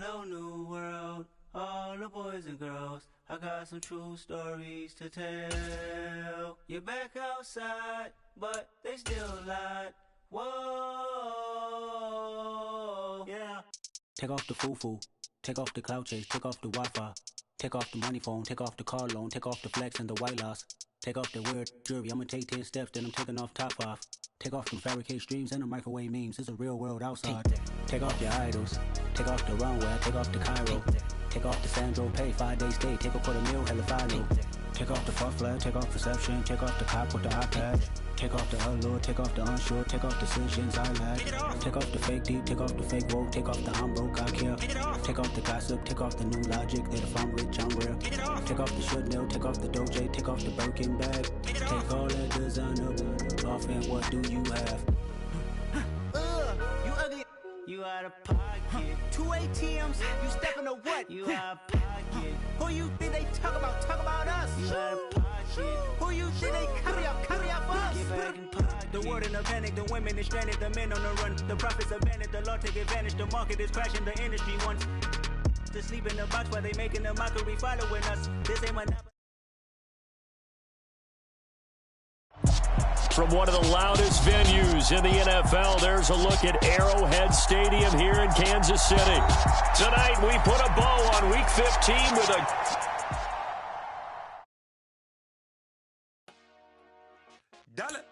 hello new world, all the boys and girls. I got some true stories to tell. You're back outside, but they still lied. Whoa, yeah. Take off the foo-foo, take off the cloud chase, take off the Wi-Fi, take off the money phone, take off the car loan, take off the flex and the white loss, take off the weird jewelry. I'ma take 10 steps, then I'm taking off top off. Take off them fabricated streams and the microwave memes. It's a real world outside. Take off your idols, take off the runway, take off the Cairo, take off the Sandro Pay, 5-day stay, take a $250,000 hella follow. Take off the fuck flag, take off perception, take off the cop with the iPad. Take off the allure, take off the unsure, take off decisions I lack. Take off the fake deep, take off the fake woke, take off the I'm broke, I care. Take off the gossip, take off the new logic that if I'm rich, I'm real. Take off the should know, take off the Doja, take off the Birkin bag. Take all that designer off and what do you have? You ugly. You out of pocket. 2 ATMs, you stepping to what? You out of pocket. Who you think they talk about? Talk about us. You out of pocket. Who you think they carry up for us? Get back in pocket. The world in a panic, the women is stranded, the men on the run. The profits abandoned, the law take advantage. The market is crashing, the industry wants to sleep in the box while they making a mockery following us. This ain't monopoly. From one of the loudest venues in the NFL, there's a look at Arrowhead Stadium here in Kansas City. Tonight, we put a bow on Week 15 with a... Dollar.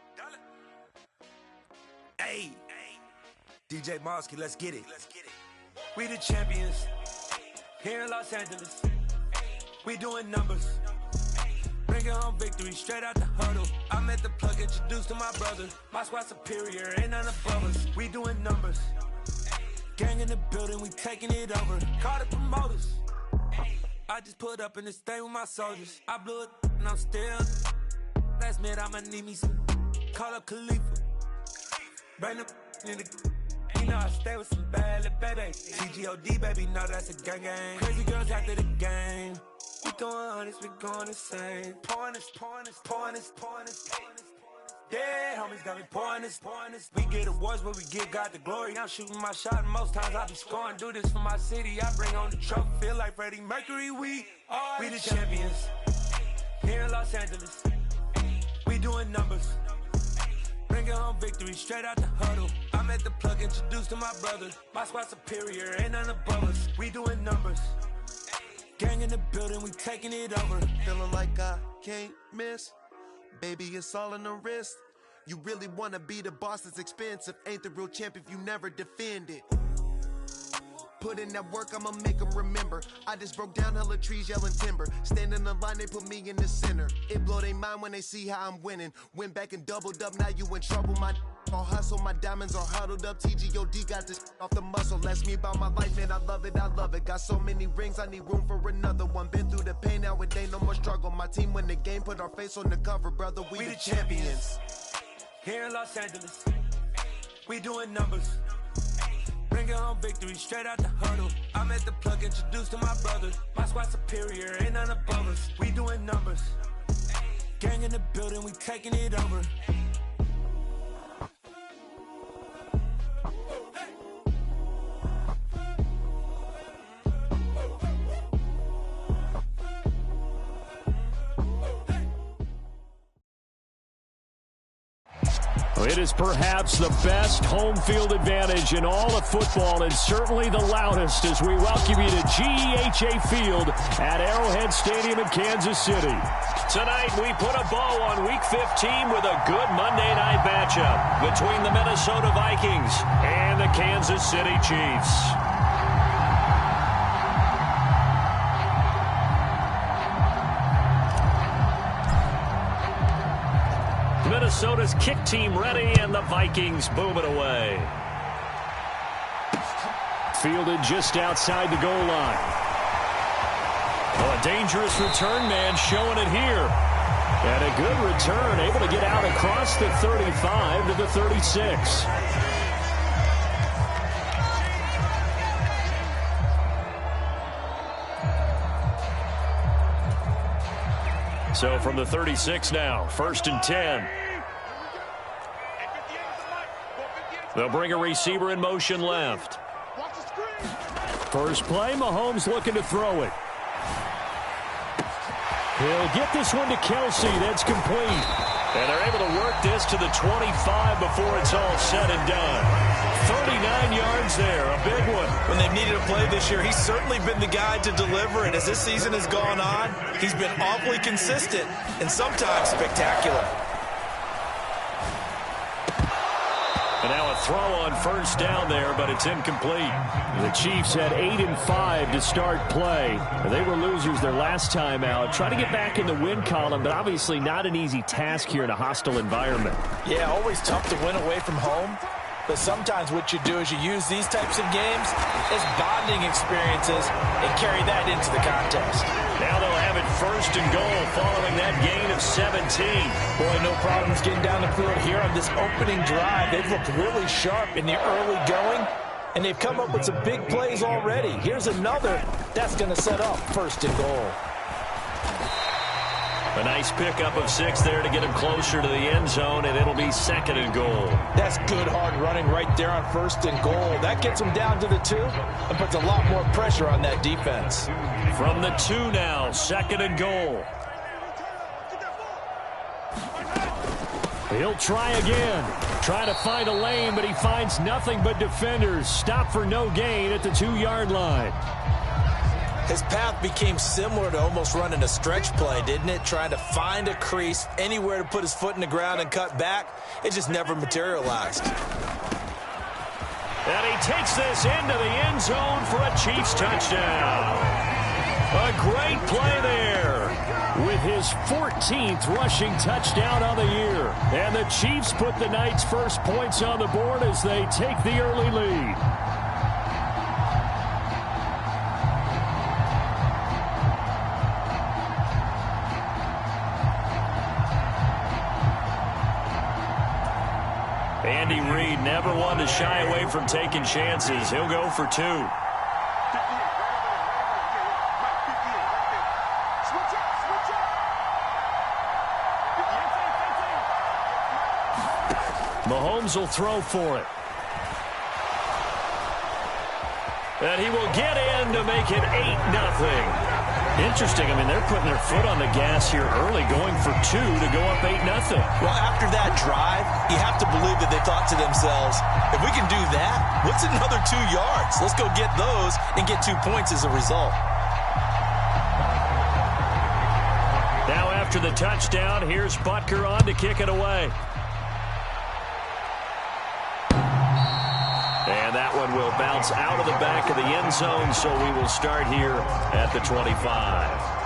Hey. DJ Mosky, let's get it. We the champions here in Los Angeles. We doing numbers. Bringing home victory straight out the huddle. I'm at the plug, introduced to my brother. My squad superior, ain't none above us. We doing numbers. Gang in the building, we taking it over. Call the promoters. I just put up in this thing with my soldiers. I blew it and I'm still. Last minute, I'ma need me some. Call up Khalifa. Bring them in the. You know I stay with some bad little baby. TGOD, baby, know that's a gang. Crazy girls after the game. We going honest, we going insane. Pouring this. Yeah, homies got me pouring this. We get awards, but we give God the glory. I'm shooting my shot, and most times I be scoring. Do this for my city, I bring on the trophy. Feel like Freddie Mercury, we the champions. Here in Los Angeles, we doing numbers. Bringing home victory straight out the huddle. I'm at the plug, introduced to my brother. My squad superior, ain't none above us. We doing numbers. Gang in the building, we taking it over. Feeling like I can't miss. Baby, it's all in the wrist. You really wanna be the boss, it's expensive. Ain't the real champ if you never defend it. Put in that work, I'ma make them remember. I just broke down hella trees, yelling timber. Stand in the line, they put me in the center. It blow their mind when they see how I'm winning. Went back and doubled up, now you in trouble. My all hustle, my diamonds are huddled up. TGOD got this off the muscle. Ask me about my life, man, I love it. Got so many rings, I need room for another one. Been through the pain, now it ain't no more struggle. My team win the game, put our face on the cover, brother. We the champions. Here in Los Angeles, we doing numbers. Bringing home victory straight out the huddle. I'm at the plug, introduced to my brother. My squad superior, ain't none above us. We doing numbers. Gang in the building, we taking it over. It is perhaps the best home field advantage in all of football and certainly the loudest as we welcome you to GEHA Field at Arrowhead Stadium in Kansas City. Tonight we put a bow on Week 15 with a good Monday night matchup between the Minnesota Vikings and the Kansas City Chiefs. Minnesota's kick team ready, and the Vikings boom it away. Fielded just outside the goal line. Oh, a dangerous return man showing it here. And a good return, able to get out across the 35 to the 36. So from the 36 now, 1st and 10. They'll bring a receiver in motion left. First play, Mahomes looking to throw it. He'll get this one to Kelsey. That's complete. And they're able to work this to the 25 before it's all said and done. 39 yards there, a big one. When they've needed a play this year, he's certainly been the guy to deliver. And as this season has gone on, he's been awfully consistent and sometimes spectacular. And now a throw on first down there, but it's incomplete. The Chiefs had 8 and 5 to start play. They were losers their last time out. Try to get back in the win column, but obviously not an easy task here in a hostile environment. Yeah, always tough to win away from home. But sometimes what you do is you use these types of games as bonding experiences and carry that into the contest. Now they'll have it first and goal following that gain of 17. Boy, no problems getting down the field here on this opening drive. They've looked really sharp in the early going, and they've come up with some big plays already. Here's another that's going to set up first and goal. A nice pickup of 6 there to get him closer to the end zone, and it'll be second and goal. That's good hard running right there on first and goal. That gets him down to the 2 and puts a lot more pressure on that defense. From the 2 now, second and goal. He'll try again. Try to find a lane, but he finds nothing but defenders. Stop for no gain at the 2-yard line. His path became similar to almost running a stretch play, didn't it? Trying to find a crease, anywhere to put his foot in the ground and cut back. It just never materialized. And he takes this into the end zone for a Chiefs touchdown. A great play there with his 14th rushing touchdown of the year. And the Chiefs put the Knights' first points on the board as they take the early lead. Andy Reid never one to shy away from taking chances. He'll go for 2. Mahomes will throw for it. And he will get in to make it 8-0. Interesting. I mean, they're putting their foot on the gas here early, going for 2 to go up 8-0. Well, after that drive, you have to believe that they thought to themselves, if we can do that, what's another 2 yards? Let's go get those and get 2 points as a result. Now after the touchdown, here's Butker on to kick it away. And that one will bounce out of the back of the end zone, so we will start here at the 25.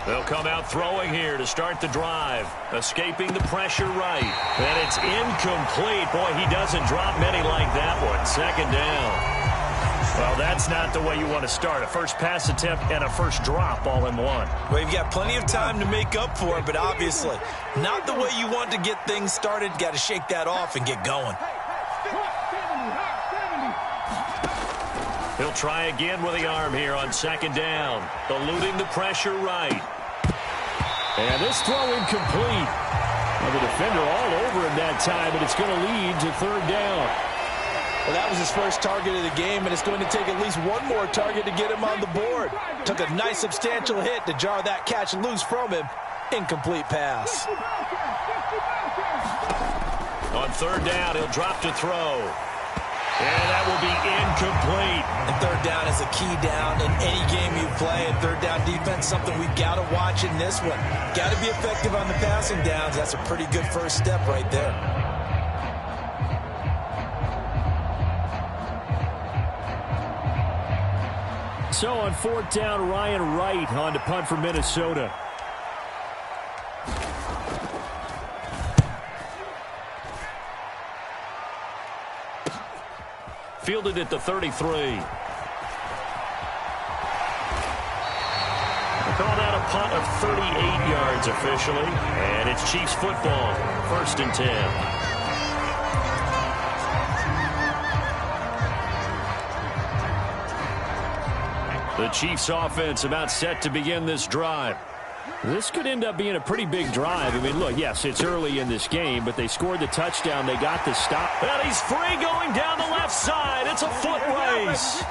They'll come out throwing here to start the drive. Escaping the pressure right. And it's incomplete. Boy, he doesn't drop many like that one. Second down. Well, that's not the way you want to start. A first pass attempt and a first drop all in one. Well, you've got plenty of time to make up for it, but obviously not the way you want to get things started. Got to shake that off and get going. He'll try again with the arm here on second down. Eluding the pressure right. And this throw incomplete. Well, the defender all over him that time, but it's going to lead to third down. Well, that was his first target of the game, and it's going to take at least one more target to get him on the board. Took a nice substantial hit to jar that catch loose from him. Incomplete pass. On third down, he'll drop to throw. And that will be incomplete. And third down is a key down in any game you play. And third down defense, something we've got to watch in this one. Got to be effective on the passing downs. That's a pretty good first step right there. So on fourth down, Ryan Wright on to punt for Minnesota. Fielded at the 33. They call that a punt of 38 yards officially. And it's Chiefs football. 1st and 10. The Chiefs offense about set to begin this drive. This could end up being a pretty big drive. I mean, look, yes, it's early in this game, but they scored the touchdown. They got the stop. And he's free going down the left side. It's a foot race.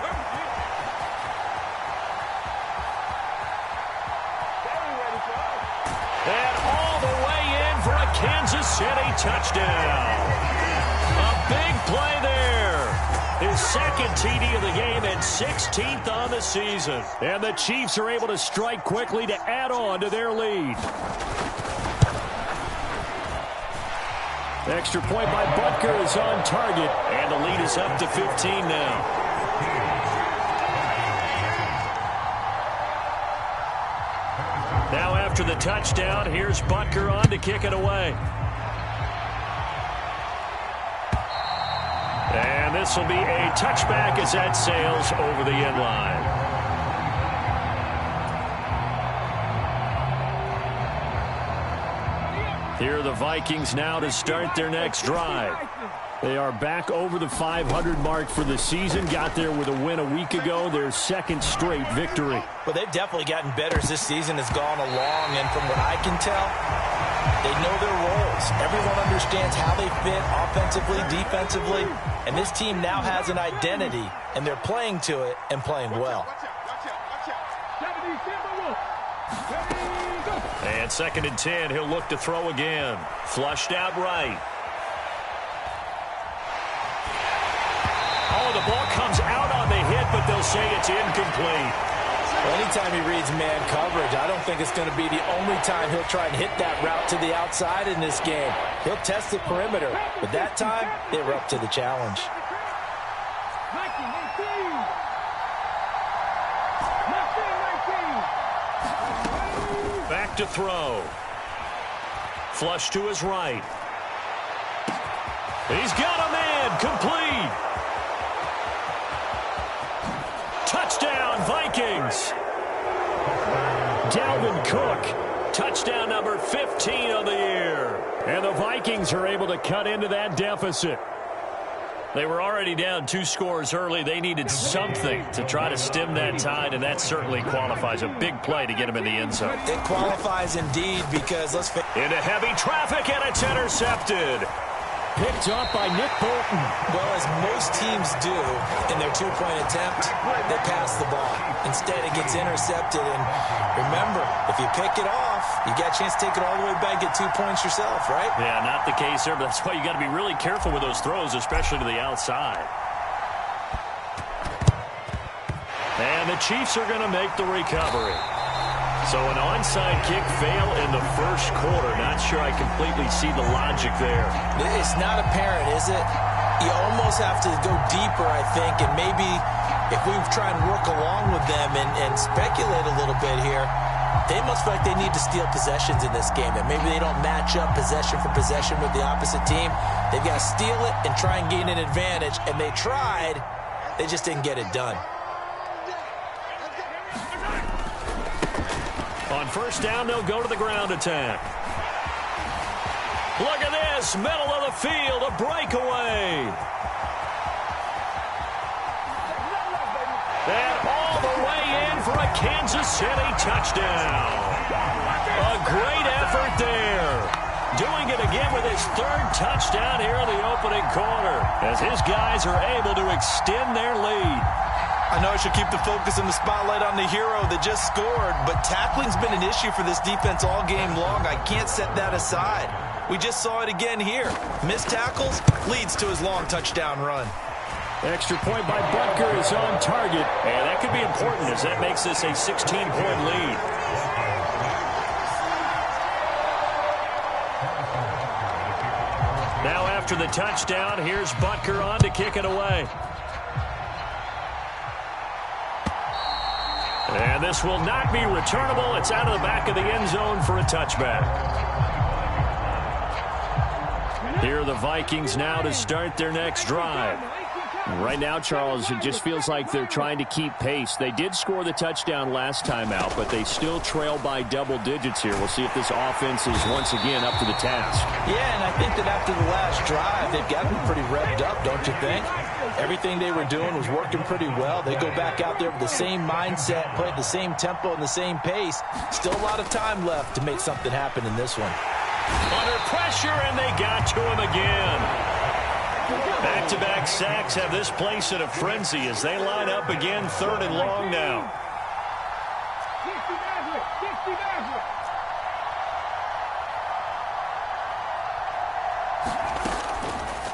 And all the way in for a Kansas City touchdown. A big play there. His second TD of the game and 16th on the season. And the Chiefs are able to strike quickly to add on to their lead. Extra point by Butker is on target. And the lead is up to 15 now. Now after the touchdown, here's Butker on to kick it away. And this will be a touchback as that sails over the end line. Here are the Vikings now to start their next drive. They are back over the 500 mark for the season. Got there with a win a week ago, their second straight victory. Well, they've definitely gotten better as this season has gone along, and from what I can tell, they know their roles. Everyone understands how they fit offensively, defensively, and this team now has an identity, and they're playing to it and playing well. And 2nd and 10, he'll look to throw again. Flushed out right. Oh, the ball comes out on the hit, but they'll say it's incomplete. Well, anytime he reads man coverage, I don't think it's going to be the only time he'll try and hit that route to the outside in this game. He'll test the perimeter, but that time, they were up to the challenge. Back to throw. Flush to his right. He's got a man. Complete. Touchdown, Vikings. Dalvin Cook. Touchdown number 15 of the year. And the Vikings are able to cut into that deficit. They were already down 2 scores early. They needed something to try to stem that tide, and that certainly qualifies. A big play to get him in the end zone. It qualifies indeed because let's face into heavy traffic, and it's intercepted. Picked up by Nick Bolton. Well, as most teams do in their 2-point attempt, they pass the ball. Instead, it gets intercepted. And remember, if you pick it off, you got a chance to take it all the way back, get 2 points yourself, right? Yeah, not the case there, but that's why you got to be really careful with those throws, especially to the outside. And the Chiefs are going to make the recovery. So an onside kick fail in the first quarter. Not sure I completely see the logic there. It's not apparent, is it? You almost have to go deeper, I think, and maybe if we try and work along with them and speculate a little bit here, they must feel like they need to steal possessions in this game, that maybe they don't match up possession for possession with the opposite team. They've got to steal it and try and gain an advantage, and they tried. They just didn't get it done. On first down, they'll go to the ground attack. Look at this, middle of the field, a breakaway. And all the way in for a Kansas City touchdown. A great effort there. Doing it again with his third touchdown here in the opening quarter, as his guys are able to extend their lead. I know I should keep the focus and the spotlight on the hero that just scored, but tackling's been an issue for this defense all game long. I can't set that aside. We just saw it again here. Missed tackles leads to his long touchdown run. Extra point by Butker is on target, and that could be important as that makes this a 16-point lead. Now after the touchdown, here's Butker on to kick it away. And this will not be returnable. It's out of the back of the end zone for a touchback. Here are the Vikings now to start their next drive. Right now, Charles, it just feels like they're trying to keep pace. They did score the touchdown last time out, but they still trail by double digits here. We'll see if this offense is once again up to the task. Yeah, and I think that after the last drive, they've got them pretty revved up, don't you think? Everything they were doing was working pretty well. They go back out there with the same mindset, play at the same tempo and the same pace. Still a lot of time left to make something happen in this one. Under pressure, and they got to him again. Back-to-back sacks have this place in a frenzy as they line up again, third and long now.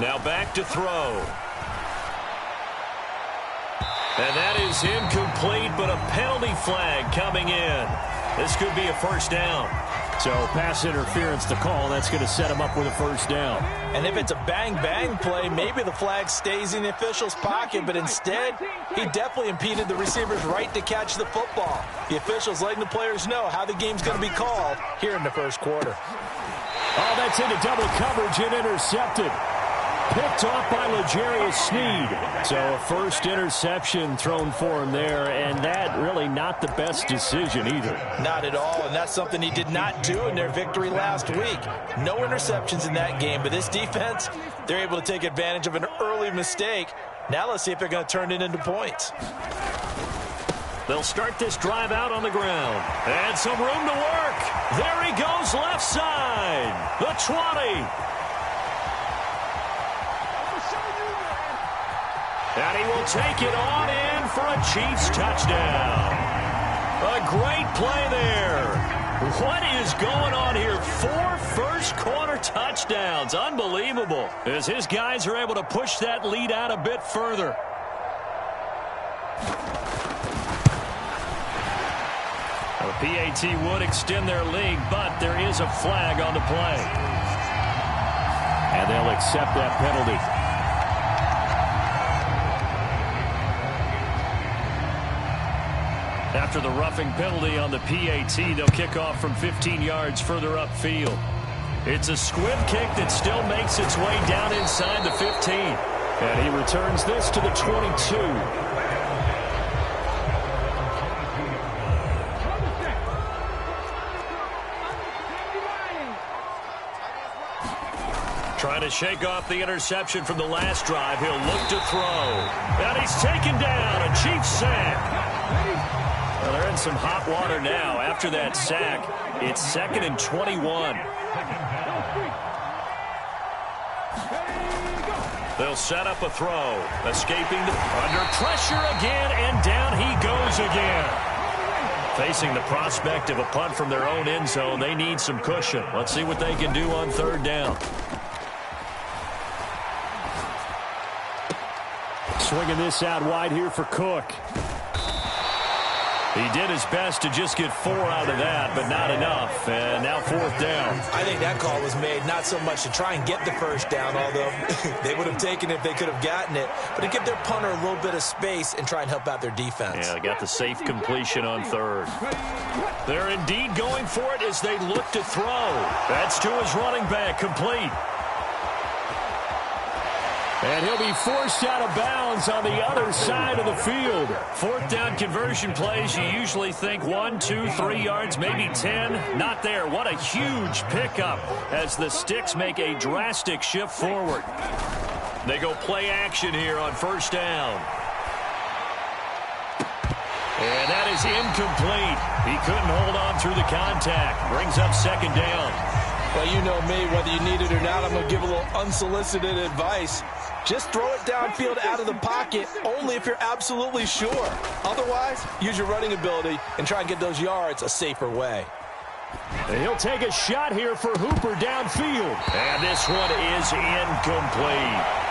Now back to throw. And that is incomplete, but a penalty flag coming in. This could be a first down. So pass interference to call. That's going to set him up with a first down. And if it's a bang-bang play, maybe the flag stays in the official's pocket, but instead, he definitely impeded the receiver's right to catch the football. The official's letting the players know how the game's going to be called here in the first quarter. Oh, that's into double coverage and intercepted. Picked off by L'Jarius Sneed. So a first interception thrown for him there, and that really not the best decision either. Not at all, and that's something he did not do in their victory last week. No interceptions in that game, but this defense, they're able to take advantage of an early mistake. Now let's see if they're going to turn it into points. They'll start this drive out on the ground. And some room to work. There he goes, left side. The 20. And he will take it on in for a Chiefs touchdown. A great play there. What is going on here? 4 first-quarter touchdowns. Unbelievable. As his guys are able to push that lead out a bit further. The PAT would extend their lead, but there is a flag on the play. And they'll accept that penalty. After the roughing penalty on the PAT, they'll kick off from 15 yards further upfield. It's a squib kick that still makes its way down inside the 15. And he returns this to the 22. Trying to shake off the interception from the last drive. He'll look to throw. And he's taken down. A Chiefs sack. Well, they're in some hot water now. After that sack, it's 2nd and 21. They'll set up a throw. Escaping under pressure again, and down he goes again. Facing the prospect of a punt from their own end zone, they need some cushion. Let's see what they can do on third down. Swinging this out wide here for Cook. He did his best to just get 4 out of that, but not enough. And now 4th down. I think that call was made not so much to try and get the first down, although they would have taken it if they could have gotten it, but to give their punter a little bit of space and try and help out their defense. Yeah, they got the safe completion on 3rd. They're indeed going for it as they look to throw. That's to his running back, complete. And he'll be forced out of bounds on the other side of the field. 4th down conversion plays, you usually think 1, 2, 3 yards, maybe 10. Not there. What a huge pickup as the Sticks make a drastic shift forward. They go play action here on 1st down. And that is incomplete. He couldn't hold on through the contact. Brings up 2nd down. Well, you know me, whether you need it or not, I'm going to give a little unsolicited advice. Just throw it downfield out of the pocket only if you're absolutely sure. Otherwise, use your running ability and try and get those yards a safer way. And he'll take a shot here for Hooper downfield. And this one is incomplete.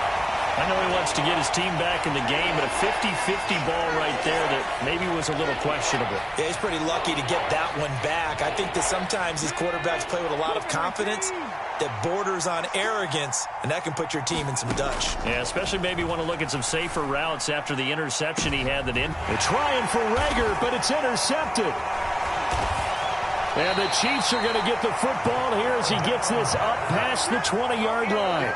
I know he wants to get his team back in the game, but a 50-50 ball right there that maybe was a little questionable. Yeah, he's pretty lucky to get that one back. I think that sometimes these quarterbacks play with a lot of confidence that borders on arrogance, and that can put your team in some Dutch. Yeah, especially maybe want to look at some safer routes after the interception he had that in. They're trying for Reagor, but it's intercepted. And the Chiefs are going to get the football here as he gets this up past the 20-yard line.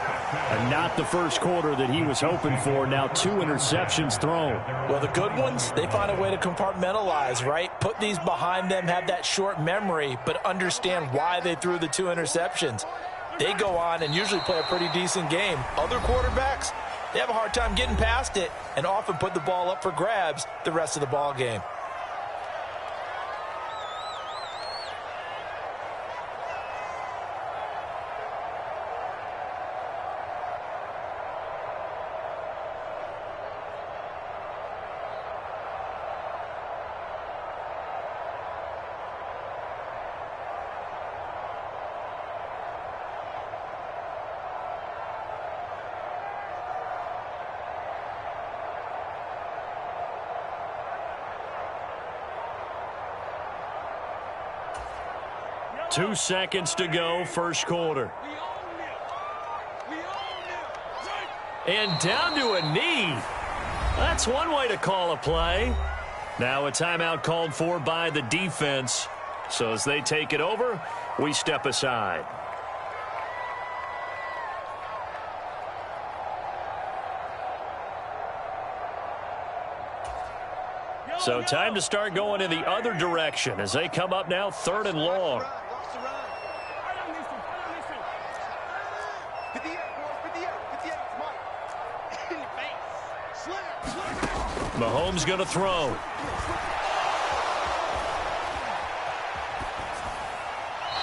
And not the first quarter that he was hoping for. Now 2 interceptions thrown. Well, the good ones, they find a way to compartmentalize, right? Put these behind them, have that short memory, but understand why they threw the 2 interceptions. They go on and usually play a pretty decent game. Other quarterbacks, they have a hard time getting past it and often put the ball up for grabs the rest of the ball game. Two seconds to go, first quarter. And down to a knee. That's one way to call a play. Now a timeout called for by the defense. So as they take it over, we step aside. So time to start going in the other direction as they come up now 3rd and long. Mahomes going to throw.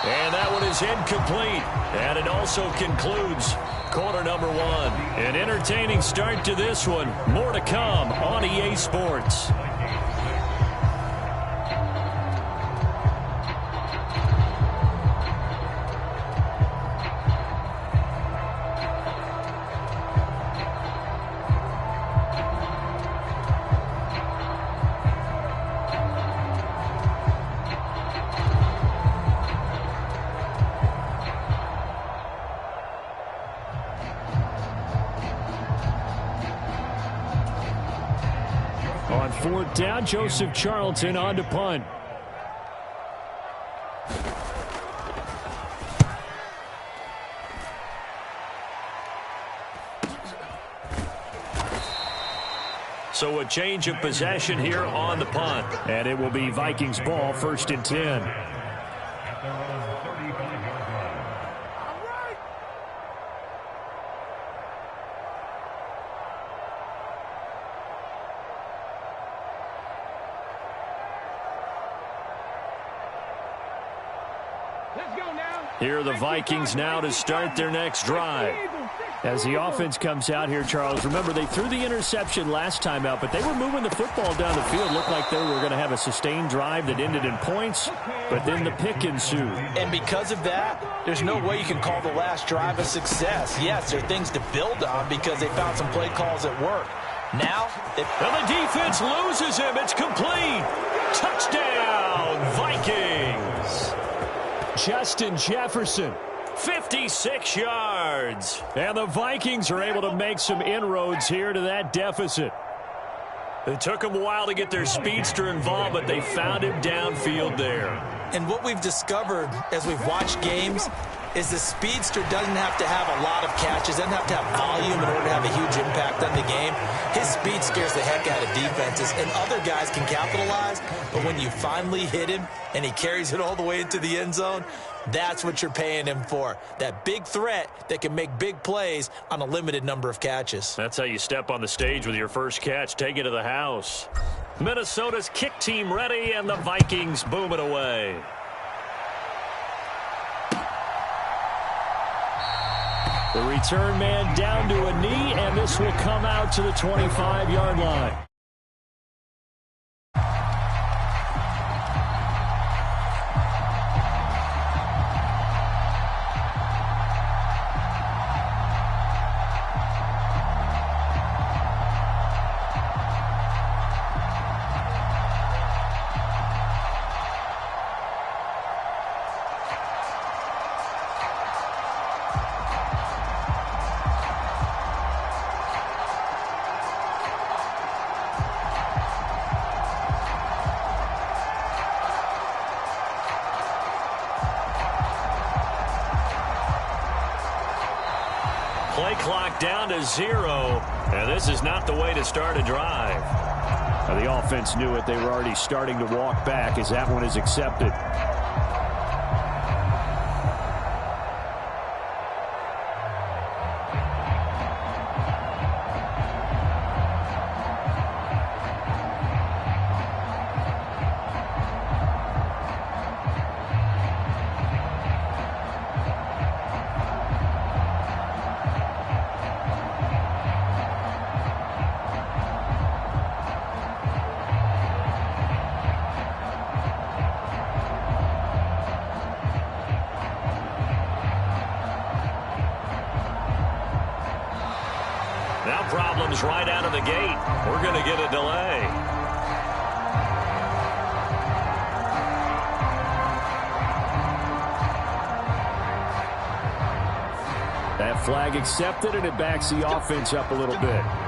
And that one is incomplete. And it also concludes quarter number 1. An entertaining start to this one. More to come on EA Sports. On 4th down, Joseph Charlton on to punt. So a change of possession here on the punt. And it will be Vikings ball, 1st and 10. Here are the Vikings now to start their next drive. As the offense comes out here, Charles, remember they threw the interception last time out, but they were moving the football down the field. Looked like they were going to have a sustained drive that ended in points, but then the pick ensued. And because of that, there's no way you can call the last drive a success. Yes, there are things to build on because they found some play calls at work. Now, and the defense loses him. It's complete. Touchdown, Vikings! Justin Jefferson. 56 yards. And the Vikings are able to make some inroads here to that deficit. It took them a while to get their speedster involved, but they found him downfield there. And what we've discovered as we've watched games is the speedster doesn't have to have a lot of catches, doesn't have to have volume in order to have a huge impact on the game. His speed scares the heck out of defenses, and other guys can capitalize, but when you finally hit him and he carries it all the way into the end zone, that's what you're paying him for. That big threat that can make big plays on a limited number of catches. That's how you step on the stage with your first catch. Take it to the house. Minnesota's kick team ready, and the Vikings boom it away. The return man down to a knee, and this will come out to the 25-yard line. Play clock down to 0, and this is not the way to start a drive. Now, the offense knew it. They were already starting to walk back as that one is accepted. Now problems right out of the gate. We're going to get a delay. That flag accepted, and it backs the offense up a little bit.